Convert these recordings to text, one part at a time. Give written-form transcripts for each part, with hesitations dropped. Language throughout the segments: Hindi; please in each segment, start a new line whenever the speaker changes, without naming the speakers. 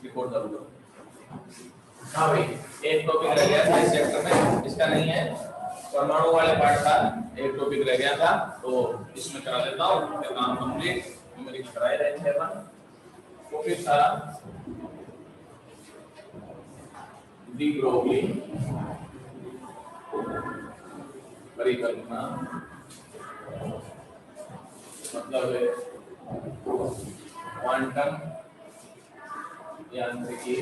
रिकॉर्ड कर लो। हाँ भाई, एक टॉपिक रह गया था इस चैप्टर में, इसका नहीं है, परमाणु वाले पार्ट का एक टॉपिक रह गया था, तो इसमें करा देता हूँ काम कंप्लीट। मेरी कराए रहे थे अपन टॉपिक था डी ब्रोगली परिकल्पना, मतलब क्वांटम यांत्रिकी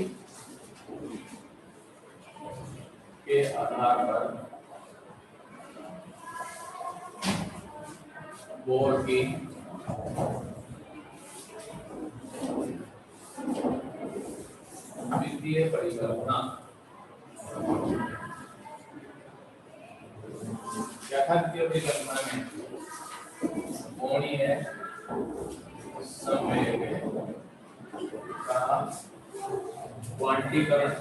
के आधार पर बोर की विद्युतीय परिकल्पना। क्या था विद्युतीय परिकल्पना में? कोणीय संवेग का क्वांटीकरण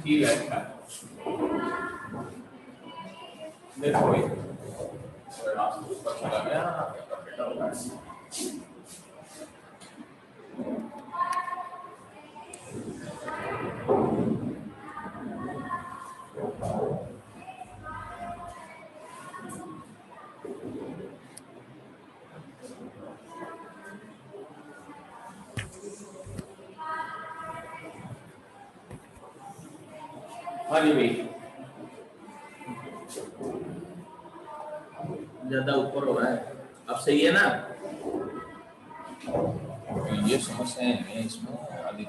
की व्याख्या। देखो चला गया हाँ जी भाई, ज्यादा ऊपर हो रहा है, अब सही है ना? ये समस्या है इसमें आदि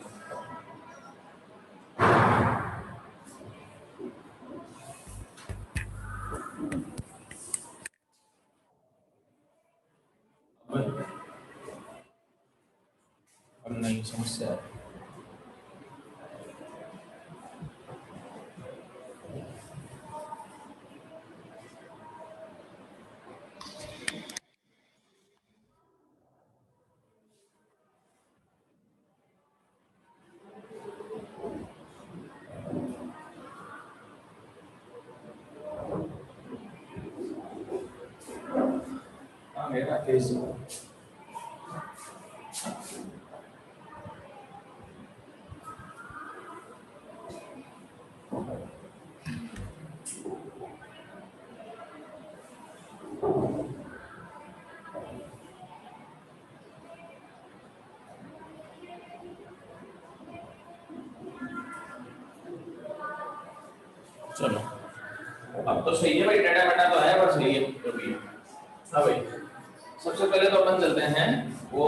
अब नहीं समस्या है। मेरा केस चलो अब तो सही है भाई, डाटा डाटा तो है पर सही है तो भी। हाँ भाई, सबसे पहले तो अपन चलते हैं, वो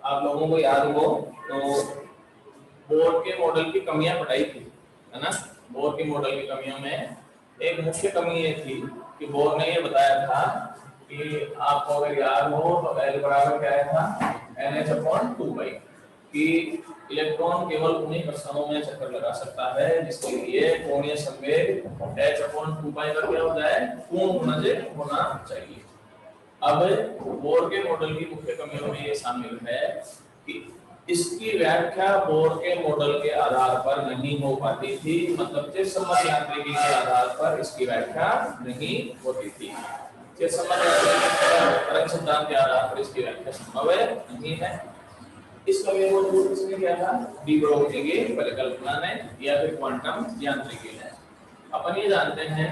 आप लोगों को याद हो तो बोर के मॉडल की कमियां पढ़ाई थी, है ना? बोर के मॉडल की कमियों में एक मुख्य कमी ये थी कि बोर ने ये बताया था कि आपको अगर याद हो तो L बराबर क्या आया था? NH/2π, कि इलेक्ट्रॉन केवल उन्हीं कक्षाओं में चक्कर लगा सकता है जिसके लिए कोणीय संवेग h/2π का क्या हो जाए? पूर्ण होना चाहिए। अब बोर के मॉडल की मुख्य कमियों में ये शामिल है कि इसकी व्याख्या बोर के मॉडल के आधार पर नहीं हो पाती थी, मतलब चिरसम्मत यांत्रिकी के आधार पर इसकी व्याख्या नहीं होती थी। चिरसम्मत तरंग सिद्धांत के आधार पर इसकी व्याख्या संभव नहीं है। इस कमी को दूर किसने किया था? डी ब्रोगली की परिकल्पना ने या फिर क्वांटम यांत्रिकी ने। अपन ये जानते हैं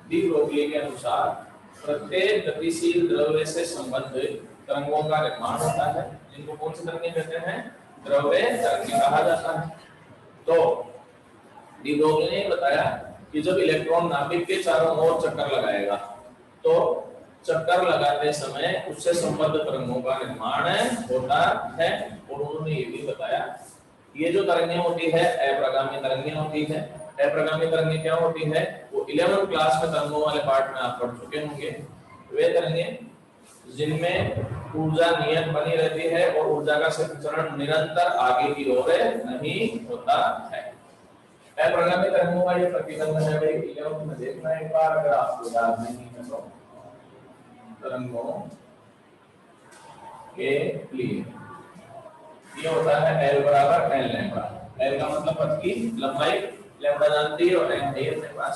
डी ब्रोगली के अनुसार प्रत्येक गतिशील द्रव्य से संबंधित तरंगों का निर्माण होता है, जिनको कौन सी तरंगें कहते हैं? द्रव्य तरंगें कहा जाता है। तो डी ब्रोगली ने बताया कि जब इलेक्ट्रॉन नाभिक के चारों ओर चक्कर लगाएगा तो चक्कर लगाते समय उससे संबद्ध तरंगों का निर्माण होता है। और उन्होंने ये भी बताया ये जो तरंगें होती है अप्रगामी तरंगें होती है। अप्रगामी तरंगें क्या होती है? वो 11th क्लास में तरंगों वाले पार्ट में आप पढ़ चुके होंगे। वे तरंगें जिनमें ऊर्जा नियत बनी रहती है और ऊर्जा का संचरण निरंतर आगे की ओर नहीं होता है। अप्रगामी तरंगों का ये प्रतिबंध है भाई 11th में देखना एक बार, अगर आपको याद नहीं है तो। तरंगों के लिए ये होता है L बराबर L लैम्बडा। L का मतलब पथ की लंबाई, लैम्बडा जानती है और n है अपने पास।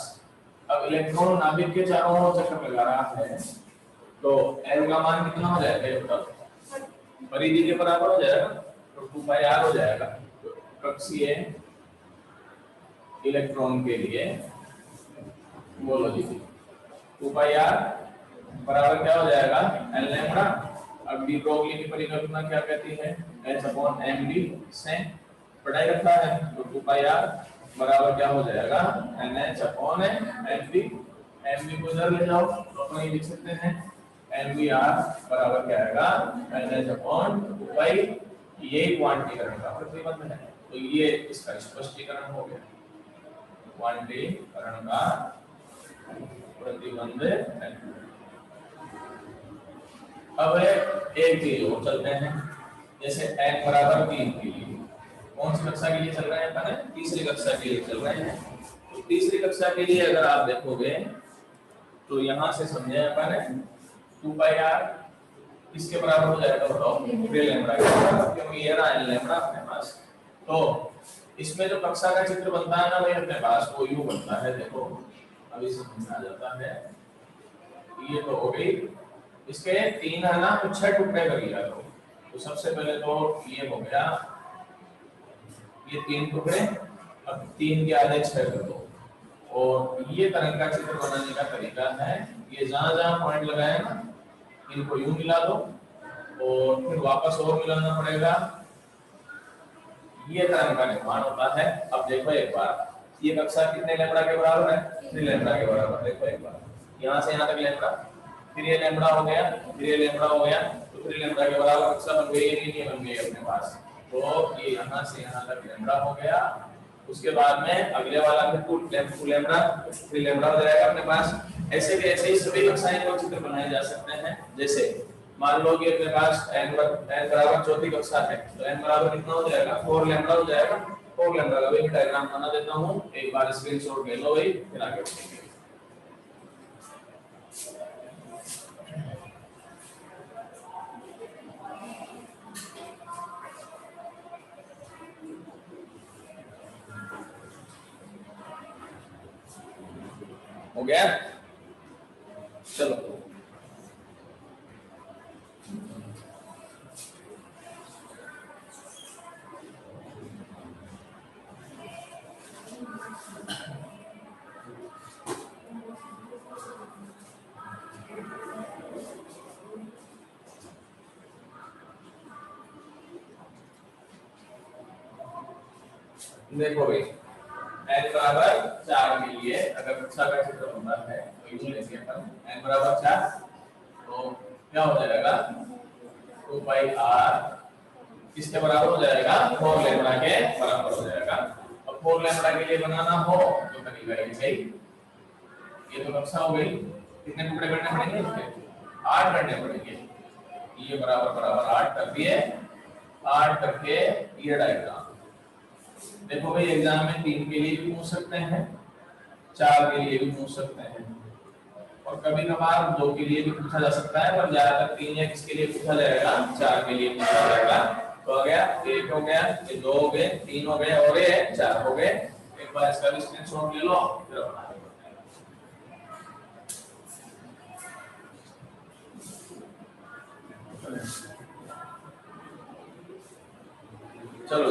अब इलेक्ट्रॉन नाभिक के चारों ओर चक्कर लगा रहा है तो L का मान कितना हो जाएगा? परिधि के बराबर हो जाएगा, तो 2 पाई आर हो जाएगा। कक्षीय इलेक्ट्रॉन के लिए बोलो जी 2 पाई आर बराबर क्या हो जाएगा एल लैम्डा। अब डी ब्रोगली की परिकल्पना क्या कहती है, एच अपॉन एम डी से पढ़ाई रखा है, तो 2 पाई आर बराबर क्या हो जाएगा N H upon M D. M D को इधर ले जाओ तो अपन ये लिख सकते हैं एम बी आर बराबर क्या आएगा एन एच अपॉन 2 पाई। ये क्वांटीकरण का प्रतिबंध है, तो ये इसका स्पष्टीकरण हो गया, क्वांटीकरण का प्रतिबंध है। अब एक चीज और चलते हैं, जैसे n बराबर 3 के लिए, कौन सी कक्षा के लिए चल रहे हैं अपन, तीसरी कक्षा के लिए चल रहे हैं। तो तीसरी कक्षा के लिए अगर आप देखोगे तो यहां से समझे अपन 2 पाई r किसके बराबर हो जाएगा बताओ, रेल लैम्डा के बराबर, क्योंकि ये रहा n लैम्डा अपने पास। तो इसमें जो कक्षा का चित्र बनता है ना भाई अपने पास, वो यूं बनता है, देखो अभी समझ आ जाता है। ये तो हो गई, इसके 3 है ना, तो 6 टुकड़े कर लिया करो। तो सबसे पहले तो ये हो गया, ये 3 टुकड़े, अब 3 के आधे 6 कर दो। और ये तरंग का चित्र बनाने का तरीका है, ये जहां जहां पॉइंट लगाए ना इनको यूं मिला दो और फिर वापस और मिलाना पड़ेगा, ये तरंग का निर्माण होता है। अब देखो एक बार, ये कक्षा कितने लैम्डा के बराबर है, 3 लैम्डा के बराबर। देखो एक बार, यहां से यहां तक लैम्डा, फिर ये लैम्डा हो गया, फिर ये लैम्डा हो गया, तो 3 लैम्डा के बराबर कक्षा बन गई, ये बन गई अपने पास। तो ये यहां से यहां तक लैम्डा हो गया। उसके बाद में अगले वाला फिर 2 लैम्डा, 3 लैम्डा हो जाएगा अपने पास। ऐसे के ऐसे ही सभी कक्षाएं को चित्र बनाए जा सकते हैं। जैसे मान लो कि अपने पास n बराबर चौथी कक्षा है, तो n बराबर कितना हो जाएगा 4 लैम्डा हो जाएगा। 4 लैम्डा का भी डायग्राम बना देता हूं, एक बार स्क्रीनशॉट ले लो भाई, फिर आगे बढ़ेंगे। हो गया, चलो देखो भाई, n बराबर 4 के लिए अगर कक्षा का चित्र बनना है तो यूं लेंगे अपन, n बराबर 4, तो क्या हो जाएगा 2 पाई r किसके बराबर हो जाएगा 4 लैम्डा के बराबर हो जाएगा। अब 4 लैम्डा के लिए बनाना हो तो तरीका ये सही, ये तो कक्षा हो गई, कितने टुकड़े करने पड़ेंगे इसके 8 करने पड़ेंगे। ये बराबर बराबर 8 कर दिए, 8 करके ये डायग्राम। देखो भाई एग्जाम में 3 के लिए भी पूछ सकते हैं, 4 के लिए भी पूछ सकते हैं, और कभी कभार 2 के लिए भी पूछा जा सकता है, पर ज्यादातर 3 या किसके लिए पूछा जाएगा 4 के लिए पूछा जाएगा। तो आ गया 1 हो गया, ये 2 हो गए, 3 हो गए और ये 4 हो गए। एक बार इसका भी स्क्रीनशॉट ले लो, फिर अपना चलो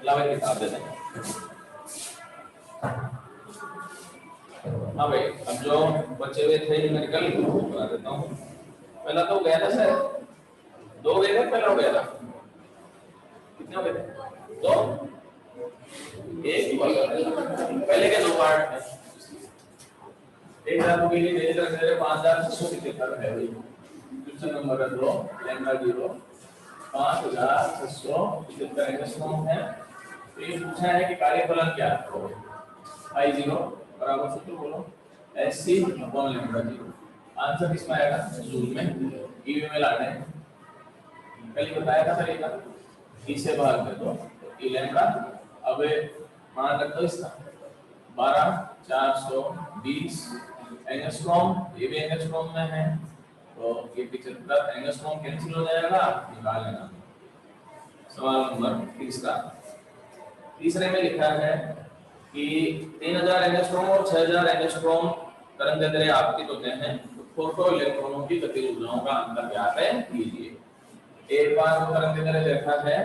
लावे किताब दे दें। हाँ भाई, अब जो बचे हुए थे न्यूमेरिकल बता देता हूँ। पहला तो गया था सर, 2 गए थे, पहला हो गया था, कितने हो गए थे 2, एक ही बार पहले के 2 पार्ट थे। एक धातु के लिए दे रहे 5673 है भाई, क्वेश्चन नंबर 2 लैम्डा 0 5673 एंगस्ट्रॉम है। तो ये पूछा है कि कार्यफलन क्या है, I 0 बराबर सूत्र बोलो SC अपॉन लैम्डा 0। आंसर किसमें आएगा जूल में, ईवी में लाना है, कल ही बताया था तरीका, ई से भाग दे दो ई लैम्डा। अब मान रख दो इसका 12420 एंगस्ट्रॉम, ये भी एंगस्ट्रॉम में है, तो ये 75 एंगस्ट्रॉम कैंसिल हो जाएगा, निकाल लेना। सवाल नंबर तीसरा, तीसरे में लिखा है कि 3000 एंगस्ट्रॉम और 6000 एंगस्ट्रॉम तरंगदैर्घ्य आपतित होते हैं, तो फोटो इलेक्ट्रॉनों की गतिज ऊर्जाओं का अंतर ज्ञात है कीजिए। एक बार वो तरंगदैर्घ्य देखा है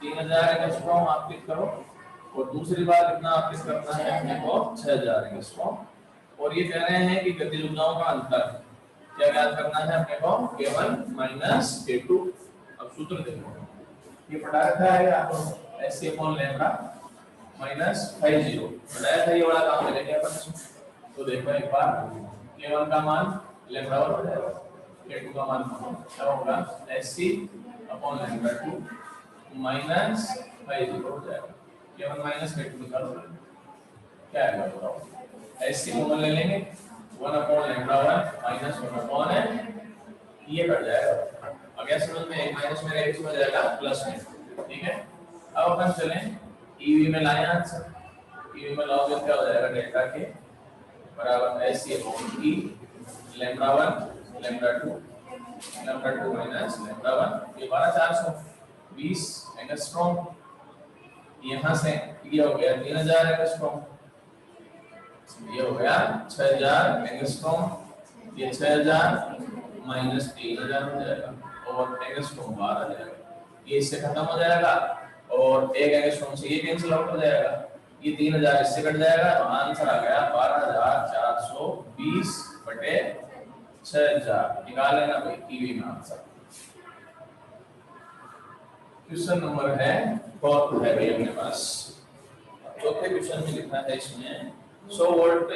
3000 एंगस्ट्रॉम आपतित करो, और दूसरी बार कितना आपतित करना है अपने को 6000 एंगस्ट्रॉम, और ये कह रहे हैं कि गतिज ऊर्जाओं का अंतर क्या ज्ञात करना है अपने को, k1 माइनस k2। अब सूत्र देखो, ये पढ़ा रखा है आपको Sc अपॉन लैम्ब्डा माइनस 50 बताया था, ये वाला काम करेंगे अपन। तो देखो एक बार k1 का मान लैम्ब्डा वन हो जाएगा, k2 का मान क्या होगा Sc अपॉन लैम्ब्डा 2 माइनस 50 हो जाएगा। k1 माइनस k2 निकालो, क्या आएगा बताओ। Sc कॉमन ले लेंगे, 1 अपॉन लैम्ब्डा 1 माइनस 1 अपॉन है, ये कट जाएगा। अब क्या समझ में, एक माइनस में एक हो जाएगा प्लस में, ठीक है। अब अपन चलें ईवी में लाएं आंसर, ईवी में लाओगे क्या हो जाएगा, डेल्टा के बराबर Sc अपॉन ई लैम्ब्डा 1 लैम्ब्डा 2 माइनस लैम्ब्डा 1, ये 12420 एंगस्ट्रॉम। यहां से ये हो गया 3000 एंगस्ट्रॉम, ये हो गया 6000 एंगस्ट्रॉम, ये 6000 माइनस 3000 हो जाएगा, और एंगस्ट्रॉम बाहर आ जाएगा, ये इससे खत्म हो जाएगा, और एक एंगस्ट्रॉम से ये कैंसिल आउट हो जाएगा, ये 3000 इससे कट जाएगा, तो आंसर आ गया 12420 बटे 6000। निकाल लेना भाई ईवी में आंसर। क्वेश्चन नंबर है फोर्थ है भाई अपने पास। चौथे क्वेश्चन में लिखा है इसमें 100 वोल्ट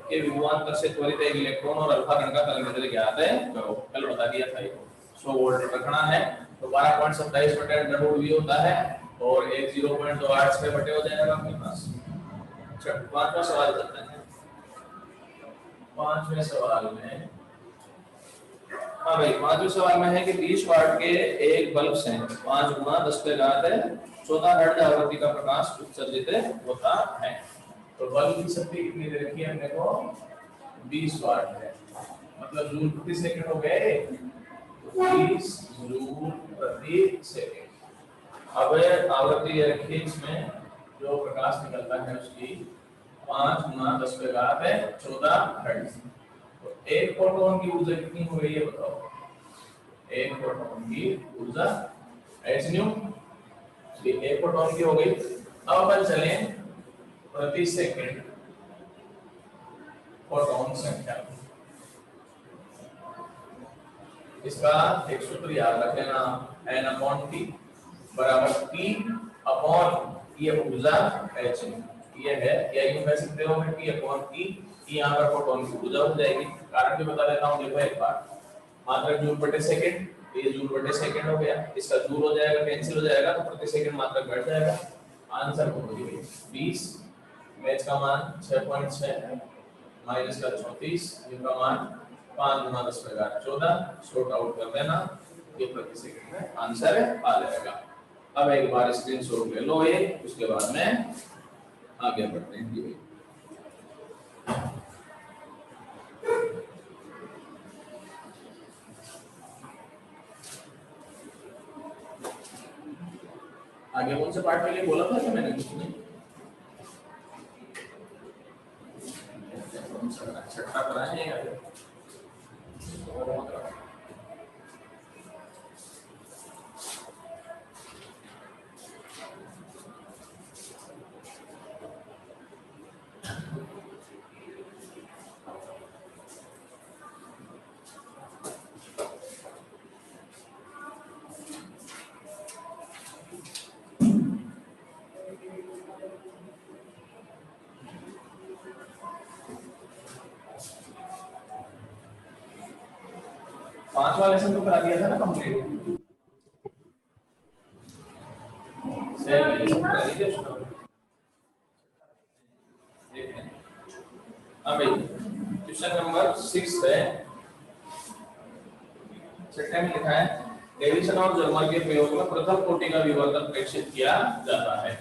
के विभवांतर से त्वरित एक इलेक्ट्रॉन और अल्फा कण का तरंगदैर्घ्य ज्ञात है करो। कल बता दिया था ये 100 वोल्ट रखना है तो 12.27 बटे √v होता है, और 10.286 बटे हो जाएगा अपने पास। चलो पांचवा सवाल करते हैं। पांचवें सवाल में हाँ भाई, पांचवें सवाल में है कि 20 वाट के एक बल्ब से 5 गुना 10 के घात 14 हर्ट्ज आवृत्ति का प्रकाश उत्सर्जित होता है। तो बल्ब की शक्ति कितनी दे रखी है हमने को, 20 वाट है, मतलब जूल प्रति सेकंड हो गए 20 जूल प्रति सेकंड। अब आवृत्ति ये रखी है, इसमें जो प्रकाश निकलता है उसकी 5 गुना 10 के घात 14 हर्ट्ज। तो एक फोटोन की ऊर्जा कितनी हो गई है बताओ, एक फोटोन की ऊर्जा h न्यू, एक फोटोन की हो गई। अब अपन चलें प्रति सेकंड फोटोन संख्या, इसका एक सूत्र याद रख लेना, n अपॉन t बराबर p अपॉन ये ऊर्जा h ये है, या यूं कह सकते हो कि p अपॉन t, यहाँ पर फोटोन की ऊर्जा हो जाएगी। कारण भी बता देता हूँ, देखो एक बार मात्रक जूल बटे सेकंड, ये जूल बटे सेकंड हो गया, इसका जूल हो जाएगा कैंसिल हो जाएगा, तो प्रति सेकंड मात्रक बढ़ जाएगा। आंसर हो गई 20, मैच का मान 6.6 माइनस का 34, इनका मान 5 गुना 10 का 14, शॉर्ट आउट कर देना, ये प्रति सेकंड में आंसर आ जाएगा। अब एक बार स्क्रीनशॉट ले लो ये, उसके बाद में आगे बढ़ते हैं। आगे कौन से पार्ट के लिए बोला था मैंने कुछ नहीं, छठा पढ़ा है या पांचवा लेसन तो करा दिया था ना कंप्लीट। क्वेश्चन नंबर 6 है, छठे में लिखा है डेविसन और जर्मर के प्रयोग में प्रथम कोटि का विवर्तन प्रेक्षित किया जाता है।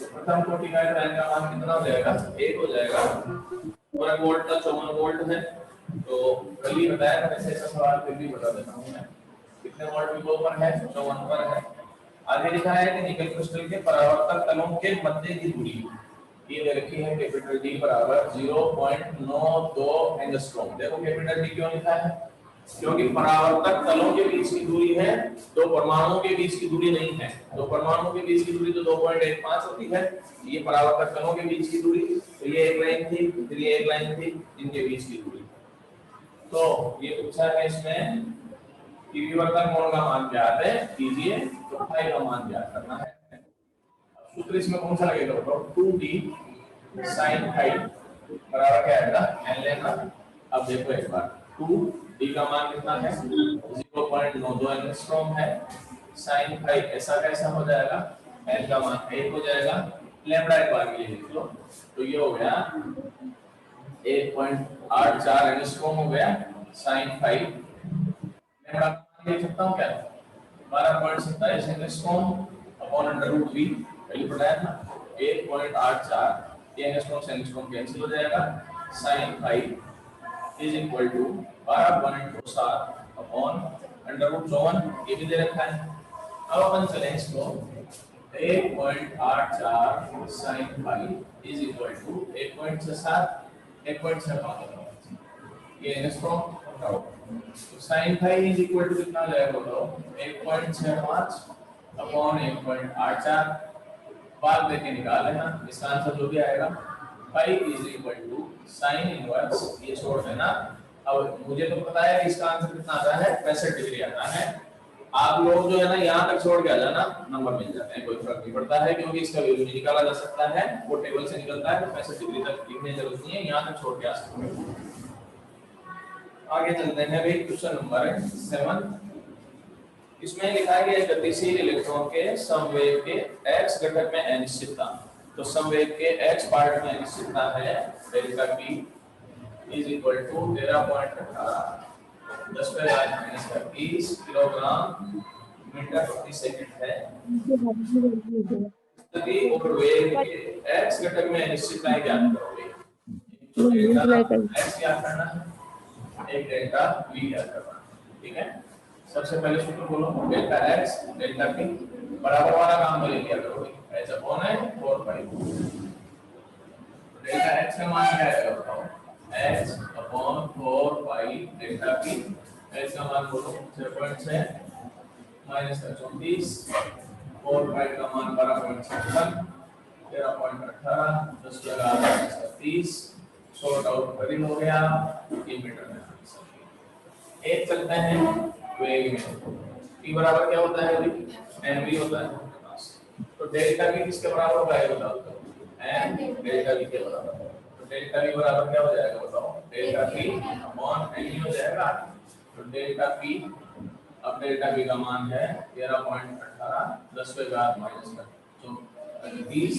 तो प्रथम कोटि का टाइम का मान कितना हो जाएगा, 1 हो जाएगा, और वोल्ट का 54 वोल्ट है। तो कल ही बताया था, वैसे ऐसा सवाल फिर भी बता देता हूं मैं, कितने वोल्ट विभव पर है, 54 पर है। आगे लिखा है कि निकल क्रिस्टल के परावर्तक तलों के मध्य की दूरी ये दे रखी है कैपिटल डी बराबर 0.92 एंगस्ट्रॉम। देखो कैपिटल डी क्यों लिखा है, क्योंकि परावर्तक तलों के बीच की दूरी है, दो परमाणुओं के बीच की दूरी नहीं है। दो परमाणुओं के बीच की दूरी तो 2.15 होती है, ये परावर्तक तलों के बीच की दूरी, तो ये एक लाइन थी, फिर ये एक लाइन थी, इनके बीच की दूरी। तो ये पूछा है इसमें कि विवर्तन कोण का मान ज्ञात है, कीजिए, तो फाई का मान ज्ञात करना है। सूत्र इसमें कौन सा लगेगा बताओ, 2d sin फाई बराबर क्या आएगा, n लेना। अब देखो एक बार, 2d का मान कितना है, 0.92 एंगस्ट्रॉम है, sin फाई ऐसा कैसा हो जाएगा, n का मान 1 हो जाएगा, लैम्डा एक बार के लिए लिख लो, तो ये हो गया 1.84 एंगस्ट्रॉम हो गया sin फाई। लैम्डा का मान लिख सकता हूं क्या, 12.27 angstrom upon under root v, पहले बताया था 1.84, ये एंगस्ट्रॉम से एंगस्ट्रॉम कैंसिल हो जाएगा, sin phi is equal to 12.27 upon under root 54, ये भी दे रखा है। अब अपन चलें इसको, 1.84 sin phi is equal to 1.67 ये एंगस्ट्रॉम बताओ, तो sin phi is equal to कितना हो जाएगा बताओ, 1.65 अपॉन 1.84, बाद देके निकाल लेना, इसका आंसर जो भी आएगा pi is equal to sine inverse, ये छोड़ देना। अब मुझे तो पता है इसका आंसर कितना आता है, 65 डिग्री आता है। आप लोग जो है ना यहाँ तक छोड़ के आ जाना, नंबर मिल जाते हैं, कोई फर्क नहीं पड़ता है, क्योंकि इसका वैल्यू नहीं निकाला जा सकता है, वो टेबल से निकलता है, तो 65 डिग्री तक लिखने की जरूरत नहीं है, यहाँ तक छोड़ के आ सकते हैं। आगे चलते हैं भाई, क्वेश्चन नंबर 7। इसमें लिखा है कि गतिशील इलेक्ट्रॉन के समवेग के x घटक में अनिश्चितता, तो समवेग के x पार्ट में अनिश्चितता है delta p is equal to 13.18 10⁻⁻30 kilogram metre प्रति सेकंड है। यदि और वेग के x घटक में अनिश्चितता ज्ञात करोगे, तो डेल्टा x ज्ञात करना है, एक डेल्टा v ज्ञात करना है, ठीक है। सबसे पहले सूत्र बोलो, डेल्टा x डेल्टा p बराबर वाला काम ले लिया करोगे, ऐसा कौन है 4 पाई। डेल्टा x का मान क्या आएगा बताओ, x upon 4 pi delta p, x का मान बोलो 6.6 माइनस 34, 4 पाई का मान 12.56 13.18 10 लगा 30, सॉर्ट आउट करीब हो गया, ये मीटर में एक चलते हैं वेग में, p बराबर क्या होता है अभी, mv होता है, तो डेल्टा v किसके बराबर होगा ये बताओ, m डेल्टा v के बराबर, तो डेल्टा v बराबर क्या हो जाएगा बताओ, डेल्टा p अपॉन mv हो जाएगा, तो डेल्टा p, अब डेल्टा v का मान है 13.18 10⁻⁻30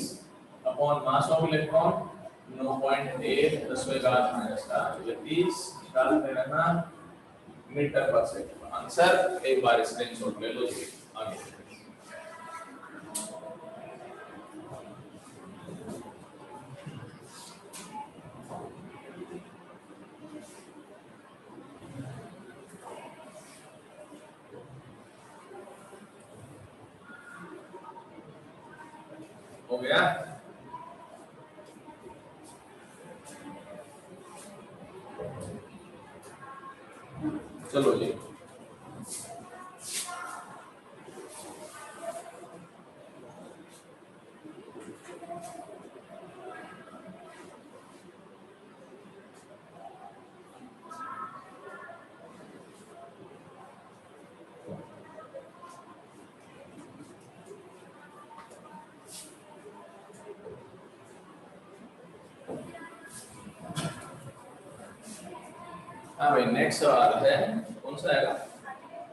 अपॉन मास ऑफ इलेक्ट्रॉन 9.8 10⁻⁻30 निकालते रहना मीटर पर सेकंड। आंसर एक बार स्क्रीनशॉट ले लो जी, आगे हो गया। चलो जी, हाँ भाई नेक्स्ट सवाल है, कौन सा आएगा,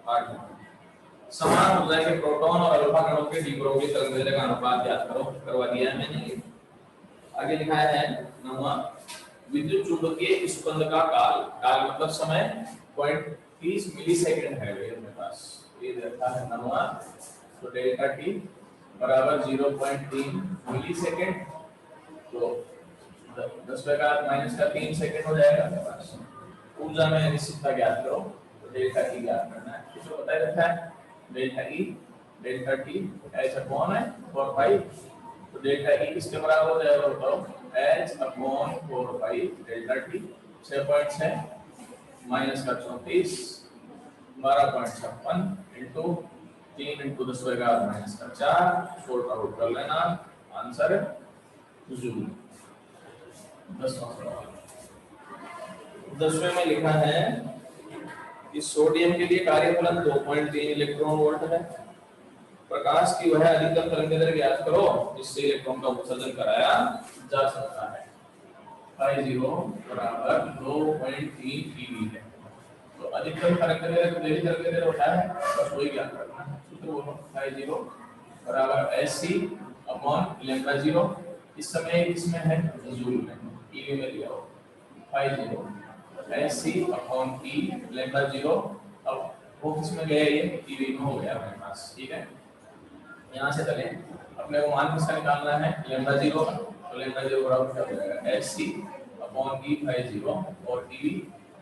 8। समान ऊर्जा के प्रोटॉन और अल्फा कणों के डी ब्रोगली तरंगदैर्घ्य का अनुपात ज्ञात करो, करवा दिया है मैंने। आगे लिखा है 9वां, विद्युत चुंबकीय स्पंद का काल, काल मतलब समय 0.30 मिलीसेकंड है मेरे पास, ये देखा है 9वां, तो डेल्टा टी बराबर 0.3 मिलीसेकंड, तो 10⁻⁻3 सेकंड हो जाएगा मेरे पास। ऊर्जा में अनिश्चितता ज्ञात करो, तो डेल्टा ई ज्ञात करना है, किसको पता है रखा है, डेल्टा ई डेल्टा टी ऐसा कौन है 4 पाई, तो तो डेल्टा ई किसके बराबर हो जाएगा बताओ, h upon 4 pi delta T. 6.6 minus का 34 12.56 इंटू 3 इंटू 10 माइनस का 4 शॉर्ट आउट कर लेना, आंसर जूल। 10वें में लिखा है कि सोडियम के लिए कार्यफलन 2.3 इलेक्ट्रॉन वोल्ट है। प्रकाश की वह अधिकतम तरंगदैर्घ्य ज्ञात करो जिससे इलेक्ट्रॉन का उत्सर्जन कराया जा सकता है। I0 बराबर 2.3 eV है। तो अधिकतम तरंगदैर्घ्य होता है, बस वही ज्ञात करना है। सूत्र बोलो, I0 बराबर SC अपॉन लैम्ब्डा 0। इस समय किसमें है, जूल में, ईवी में लिया हो। I0 SC upon E lambda 0। अब वो किसमें गया, ये ईवी में हो गया हमारे पास, ठीक है। यहाँ से चले, अपने को मान किसका निकालना है, लैम्ब्डा 0 का। तो लैम्ब्डा 0 बराबर क्या हो जाएगा, SC अपॉन E I0 और EV।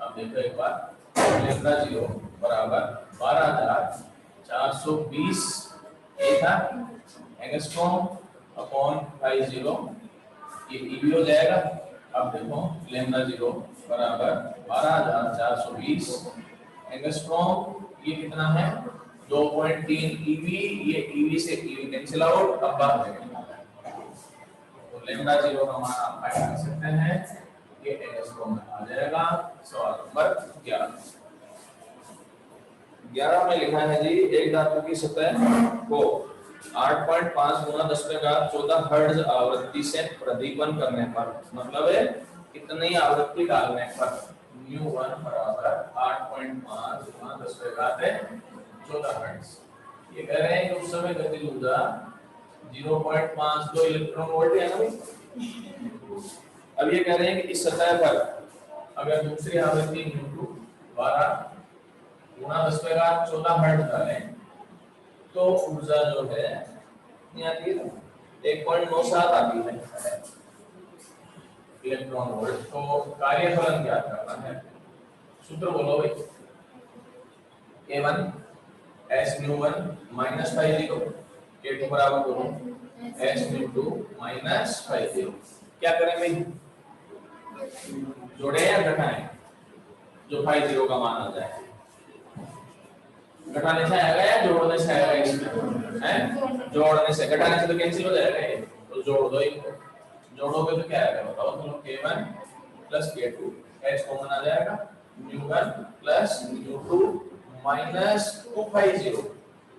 अब देखो एक बार, लैम्ब्डा 0 बराबर 12420 ये था एंगस्ट्रॉम अपॉन I0, ये EV हो जाएगा। अब देखो लैम्ब्डा 0 बराबर 12420 एंगस्ट्रॉम, ये कितना है 2.3 eV। ये EV से EV कैंसिल आउट, अब बात करेंगे। तो लैम्ब्डा 0 का मान आप फाइंड कर सकते हैं, ये एंगस्ट्रॉम में आ जाएगा। सवाल नंबर 11 में लिखा है जी, एक धातु की सतह को 8.5 गुना 10⁻14 हर्ट्ज आवृत्ति से प्रदीपन करने पर, मतलब है कितनी आवृत्ति डालने पर μ1 बराबर 8.5 गुना 10⁻14 हर्ट्ज। ये कह रहे हैं कि उस समय गतिज ऊर्जा 0.52 इलेक्ट्रॉन वोल्ट है ना भाई। अब ये कह रहे हैं कि इस सतह पर अगर दूसरी आवृत्ति μ2 12 गुना 10⁻14 हर्ट्ज डालें तो ऊर्जा जो है यहाँ की 1.97 आती है इलेक्ट्रॉन वोल्ट। तो कार्यफलन क्या करना है, सूत्र बोलो भाई, A1 S μ1 माइनस 50, A2 बराबर बोलो S μ2 माइनस 50। क्या करें भाई, जोड़े या घटाएं, जो 50 का मान आ जाए। घटाने से आएगा या जोड़ने से आएगा, इसमें है जोड़ने से, घटाने से तो कैंसिल हो जाएगा ये, तो जोड़ दो इनको। जोड़ोगे तो क्या आएगा बताओ, तो K1 plus K2 H common आ जाएगा, μ1 प्लस μ2 माइनस 250।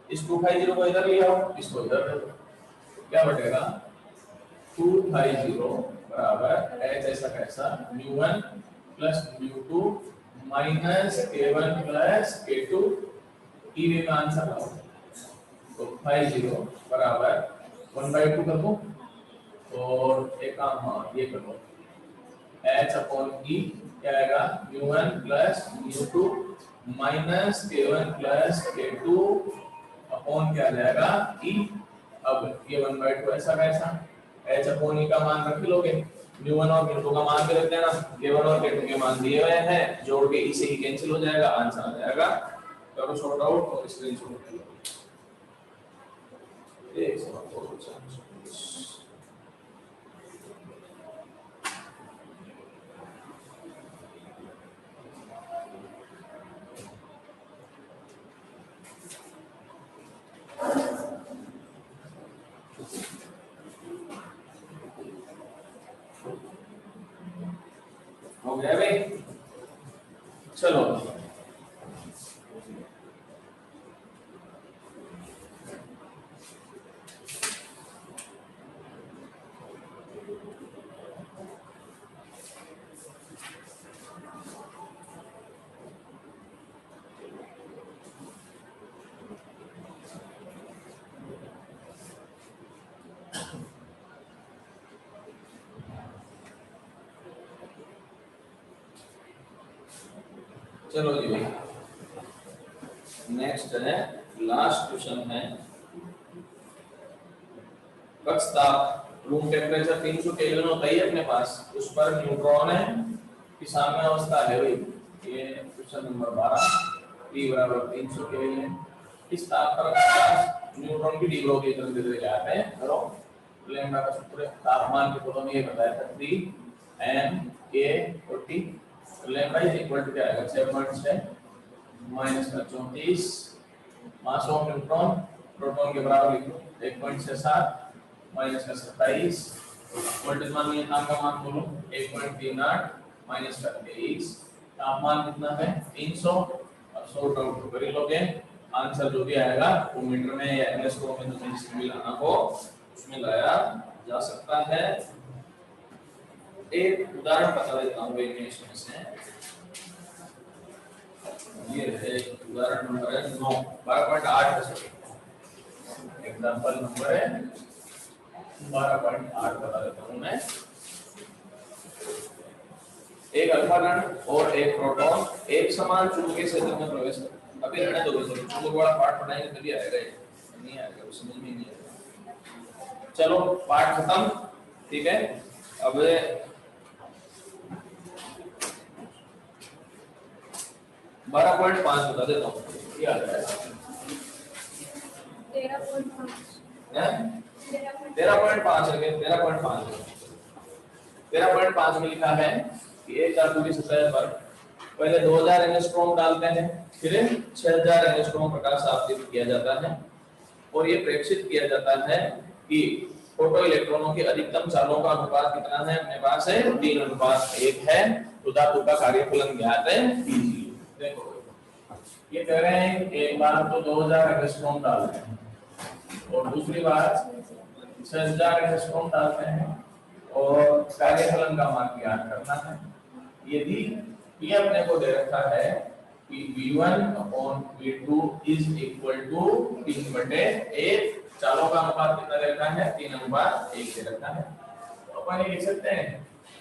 इस 250 को इधर ले आओ, इसको इधर ले दो, क्या बचेगा 250 बराबर H ऐसा कैसा μ1 plus μ2 minus K1 plus K2। EV का आंसर आओ, तो 50 बराबर 1/2 कर दो और एक काम, हाँ ये कर दो, H अपॉन E क्या आएगा μ1 plus μ2 minus K1 plus K2 upon क्या आ जाएगा E। अब ये 1/2 ऐसा कैसा, H अपॉन E का मान रख लोगे, μ1 और μ2 का मान भी रख देना, K1 और K2 के मान दिए हुए हैं, जोड़ के E से ही कैंसिल हो जाएगा, आंसर आ जाएगा। करो शॉर्ट आउट और स्क्रीनशॉट कर लो। एक हो गया भाई, चलो चलो जी भाई, नेक्स्ट है, लास्ट क्वेश्चन है, कक्ष ताप रूम टेम्परेचर 300 केल्विन होता है अपने पास, उस पर न्यूट्रॉन है की साम्य अवस्था है भाई। ये क्वेश्चन नंबर 12, T बराबर 300 केल्विन। इस ताप पर न्यूट्रॉन की डी ब्रॉगली तरंगदैर्घ्य क्या है करो, लैम्डा का सूत्र है, तापमान के पदों में ये बताया था 3 m a और t। Lambda is equal to क्या आएगा 7.6 माइनस का 34 मास ऑफ न्यूट्रॉन, प्रोटॉन के बराबर लिख लो 1.67 माइनस का 27 वर्तमान नियतांक का मान बोलो 1.38 माइनस का 23। तापमान कितना है 300। अब सॉर्ट आउट कर लोगे, आंसर जो भी आएगा वो मीटर में या एंगस्ट्रॉम में तुम्हें जिसमें भी लाना हो उसमें लाया जा सकता है। एक उदाहरण बता देता हूँ इसमें से, ये है उदाहरण नंबर है 9 12.8 एग्जांपल नंबर है 12.8 बता देता हूँ मैं। एक अल्फा कण और एक प्रोटॉन एक समान चुंबकीय क्षेत्र में प्रवेश करते हैं। अभी रहने दो, चुंबक वाला पार्ट पढ़ाएंगे तभी आएगा, ये नहीं आएगा वो समझ में नहीं आएगा। चलो पार्ट खत्म, ठीक है। अब 12.5 बता देता हूँ, ये आ जाएगा 13.5 है, 13.5 में लिखा है कि एक धातु की सतह पर पहले 2000 एंगस्ट्रॉम डालते हैं, फिर 6000 एंगस्ट्रॉम प्रकाश आपतित किया जाता है और ये प्रेक्षित किया जाता है कि फोटो इलेक्ट्रॉनों के अधिकतम चालों का अनुपात कितना है, अपने पास है 3:1 है। तो धातु का कार्यफलन ज्ञात है कीजिए। देखो ये कह रहे हैं एक बार तो 2000 एंगस्ट्रॉम डालते हैं और दूसरी बार 6000 एंगस्ट्रॉम डालते हैं और कार्यफलन का मान ज्ञात करना है। यदि ये अपने को दे रखा है कि V1/V2 इज इक्वल टू 3/1, चालों का अनुपात कितना दे रखा है 3:1 दे रखा है, तो अपन ये लिख सकते हैं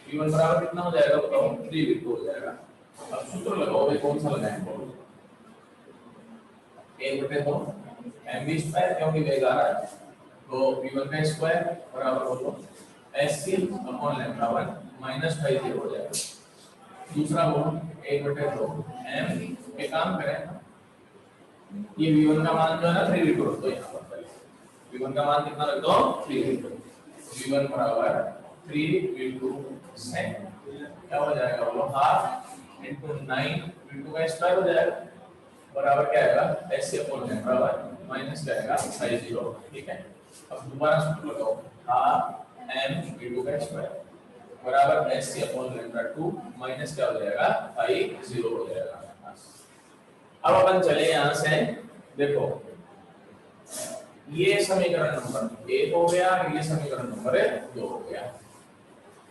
V1 बराबर कितना हो जाएगा बताओ 3V2 हो जाएगा। अब सूत्र लगाओ, भाई कौन सा लगाएं बोलो, 1/2 mv स्क्वायर क्योंकि वेग आ रहा है, तो V1 का स्क्वायर बराबर बोलो SC/λ1 माइनस 5 हो जाएगा। दूसरा बोलो 1/2 m, एक काम करें ये V1 का मान जो है ना 3V2 रख दो, यहाँ पर पहले V1 का मान कितना रख दो 3V2, V1 बराबर 3V2 से क्या हो जाएगा बोलो हाफ इनटू 9V2 का स्क्वायर हो जाएगा बराबर क्या आएगा SC/λ बराबर माइनस क्या आएगा 50, ठीक है। अब दोबारा सूत्र लगाओ हाफ m/V2 का स्क्वायर बराबर SC/λ2 माइनस क्या हो जाएगा 50 हो जाएगा। अब अपन चले यहां से, देखो ये समीकरण नंबर 1 हो गया, ये समीकरण नंबर 2 हो गया।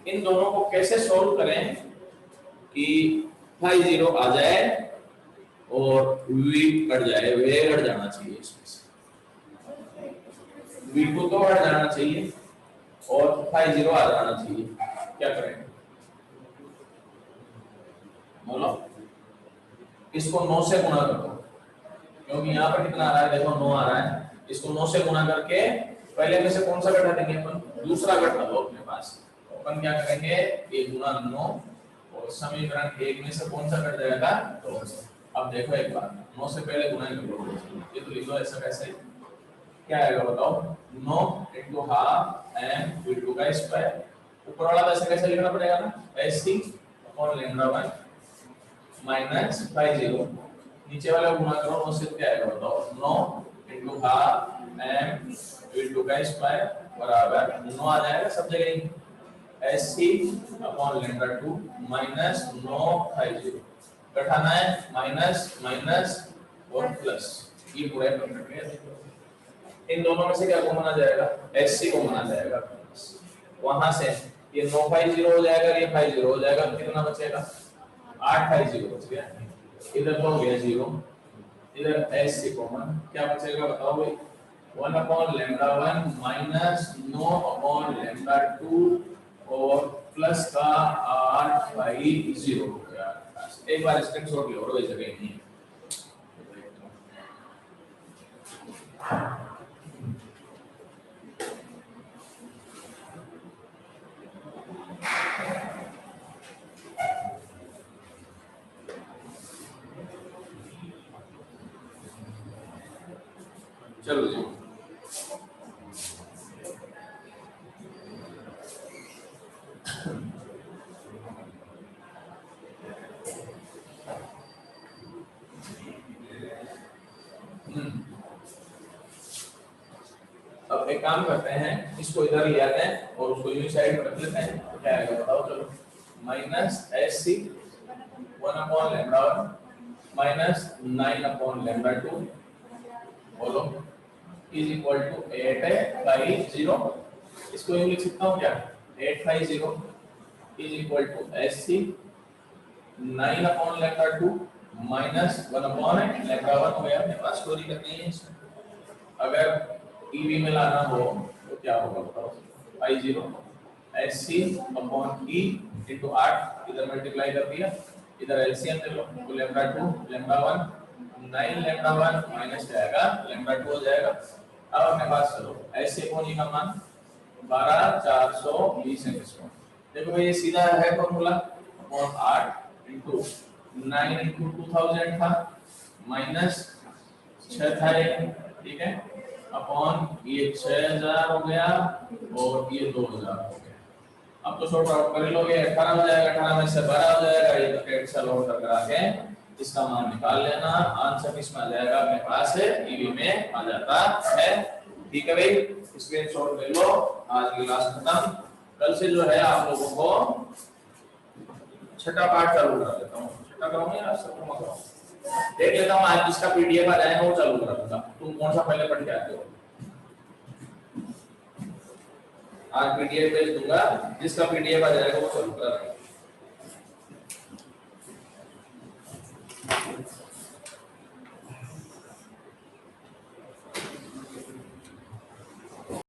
इन दोनों को कैसे सॉल्व करें कि 50 आ जाए और v कट जाए, वेग हट जाना चाहिए इसमें से, v2 तो हट जाना चाहिए और 50 आ जाना चाहिए, क्या करें बोलो। इसको 9 से गुणा कर दो क्योंकि यहाँ पर कितना आ रहा है देखो 9 आ रहा है, इसको 9 से गुणा करके पहले में से कौन सा घटा देंगे अपन, दूसरा घटा दो अपने पास, तो अपन क्या करेंगे 1 गुना 9 और समीकरण 1 में से कौन सा घट जाएगा 2। अब देखो एक बार 9 से पहले गुना कर लो, ये तो लिख लो ऐसा कैसे, क्या आएगा बताओ 9 × हाफ m/V2 का स्क्वायर, ऊपर वाला वैसे कैसे लिखना पड़ेगा ना SC/λ1 माइनस 50, नीचे वाला गुणा करो 9 से क्या आएगा बताओ 9 × हाफ m/V2 का स्क्वायर बराबर 9 आ जाएगा सब जगह SC/λ2 माइनस 9 50, घटाना है माइनस माइनस और प्लस, ये पूरा करके इन दोनों में से क्या कॉमन आ जाएगा SC कॉमन आ जाएगा, वहां से ये 9 50 हो जाएगा, ये 50 हो जाएगा, कितना बचेगा 8 50 बच गया, इधर तो हो गया 0, इधर SC कॉमन क्या बचेगा बताओ भाई 1/λ1 माइनस 9/λ2 और प्लस का 8/0 हो गया। एक बार स्क्रीनशॉट ले लो, इस जगह नहीं है। चलो जी अब एक काम करते हैं, इसको इधर ले आते हैं और उसको यूनिट साइड में रख लेते हैं, तो क्या आएगा बताओ चलो। माइनस एस सी 1/λ1 माइनस 9/λ2 बोलो इज इक्वल टू 850। इसको यूं लिख सकता हूँ क्या, 850 is equal to S C 9/λ2 minus 1/λ1 हो गया। अपने पास स्टोरी करनी है इसमें। अगर ईवी में लाना हो तो क्या होगा बताओ। 50 S C upon E into 8 इधर मल्टीप्लाई कर दिया, इधर एलसीएम ले लो तो λ2 λ1 9λ1 माइनस जाएगा λ2 हो जाएगा। अब अपने पास चलो एस सी अपॉन ई का मान 12420 है इसको। देखो भाई ये सीधा है फॉर्मूला, अपॉन 8 इंटू 9 इंटू 2000 था माइनस 6 था ये, ठीक है, अपॉन ये 6000 हो गया और ये 2000 हो गया। अब तो शॉर्ट आउट कर लोगे, 18 हो जाएगा, 18 में से 12 हो जाएगा, ये तो कैंसिल आउट करा के इसका मान निकाल लेना। आंसर किसमें आ जाएगा, अपने पास है ईवी में आ जाता है। ठीक है भाई, स्क्रीनशॉट ले लो। आज की क्लास खत्म। कल से जो है आप लोगों को छठा पार्ट चालू करा देता हूँ। छठा कराऊंगा या सत्रहवां कराऊं, देख लेता हूँ। आज जिसका पीडीएफ आ जाएगा वो चालू करा दूंगा। तुम कौन सा पहले पढ़ के आते हो, आज पीडीएफ भेज दूंगा, जिसका पीडीएफ आ जाएगा वो चालू करा दूंगा।